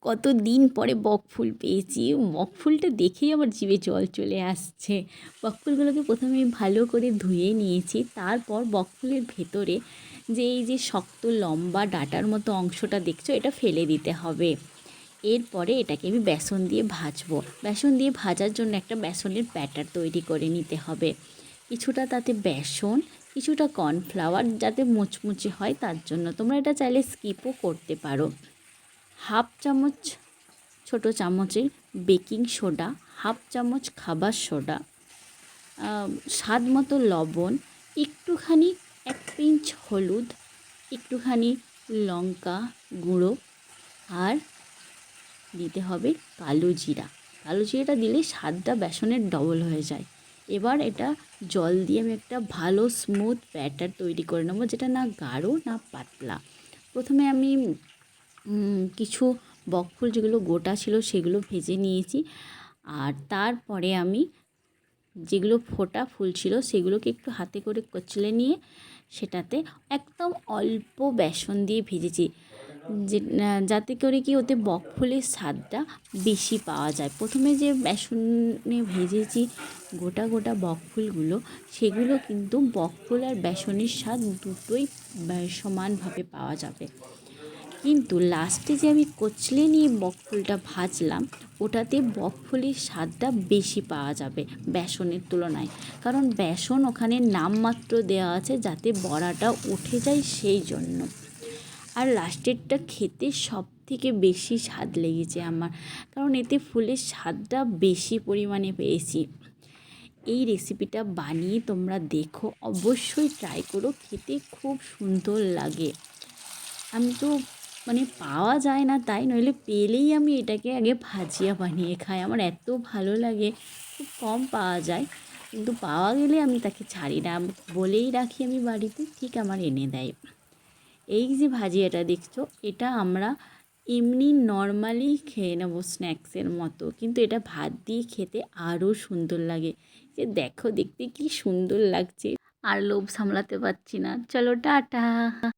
কতদিন পরে বকফুল পেয়েছি। বকফুলটা দেখেই আমার জিভে জল চলে আসছে। বকফুলগুলোকে প্রথমে ভালো করে ধুয়ে নিয়েছি, তারপর বকফুলের ভেতরে যে এই যে শক্ত লম্বা ডাঁটার মতো অংশটা দেখছো, এটা ফেলে দিতে হবে। এরপরে এটাকে আমি বেসন দিয়ে ভাজবো। বেসন দিয়ে ভাজার জন্য একটা বেসনের ব্যাটার তৈরি করে নিতে হবে। কিছুটা তাতে বেসন, কিছুটা কর্নফ্লাওয়ার, যাতে মুচমুচে হয় তার জন্য। তোমরা এটা চাইলে স্কিপও করতে পারো। হাফ চামচ ছোটো চামচের বেকিং সোডা, হাফ চামচ খাবার সোডা, স্বাদ মতো লবণ, একটুখানি 1 পিঞ্চ হলুদ, একটুখানি লঙ্কা গুঁড়ো, আর দিতে হবে কালো জিরা। কালো জিরাটা দিলে স্বাদটা বেসনের ডবল হয়ে যায়। এবার এটা জল দিয়ে আমি একটা ভালো স্মুথ ব্যাটার তৈরি করে নেবো, যেটা না গাঢ় না পাতলা। প্রথমে আমি কিছু বকফুল যেগুলো গোটা ছিল সেগুলো ভেজে নিয়েছি, আর তারপরে আমি যেগুলো ফোটা ফুল ছিল সেগুলোকে একটু হাতে করে কচলে নিয়ে সেটাতে একদম অল্প বেসন দিয়ে ভেজেছি, যে যাতে করে কি ওতে বকফুলের স্বাদটা বেশি পাওয়া যায়। প্রথমে যে বেসনে ভেজেছি গোটা গোটা বকফুলগুলো, সেগুলো কিন্তু বকফুল আর বেসনের স্বাদ দুটোই সমানভাবে পাওয়া যাবে। কিন্তু লাস্টে যে আমি কচলে নিয়ে বকফুলটা ভাজলাম, ওটাতে বকফুলের স্বাদটা বেশি পাওয়া যাবে বেসনের তুলনায়। কারণ বেসন ওখানে নামমাত্র দেওয়া আছে যাতে বড়াটা উঠে যায়, সেই জন্য। আর লাস্টেরটা খেতে সব থেকে বেশি স্বাদ লেগেছে আমার, কারণ এতে ফুলের স্বাদটা বেশি পরিমাণে পেয়েছি। এই রেসিপিটা বানিয়ে তোমরা দেখো, অবশ্যই ট্রাই করো, খেতে খুব সুন্দর লাগে। আমি তো পাওয়া যায় না তাই, নইলে পেলেই আমি এটাকে আগে ভাজিয়া বানিয়ে খাই। আমার এত ভালো লাগে। খুব কম পাওয়া যায়, কিন্তু পাওয়া গেলে আমি তাকে ছাড়ি না, বলেই রাখি আমি বাড়িতে, ঠিক আমার এনে দেয়। এই যে ভাজিয়াটা দেখছো, এটা আমরা এমনি নর্মালি খেয়ে নেবো স্ন্যাক্সের মতো, কিন্তু এটা ভাত দিয়ে খেতে আরও সুন্দর লাগে। যে দেখো দেখতে কি সুন্দর লাগছে, আর লোভ সামলাতে পারছি না। চলো টাটা।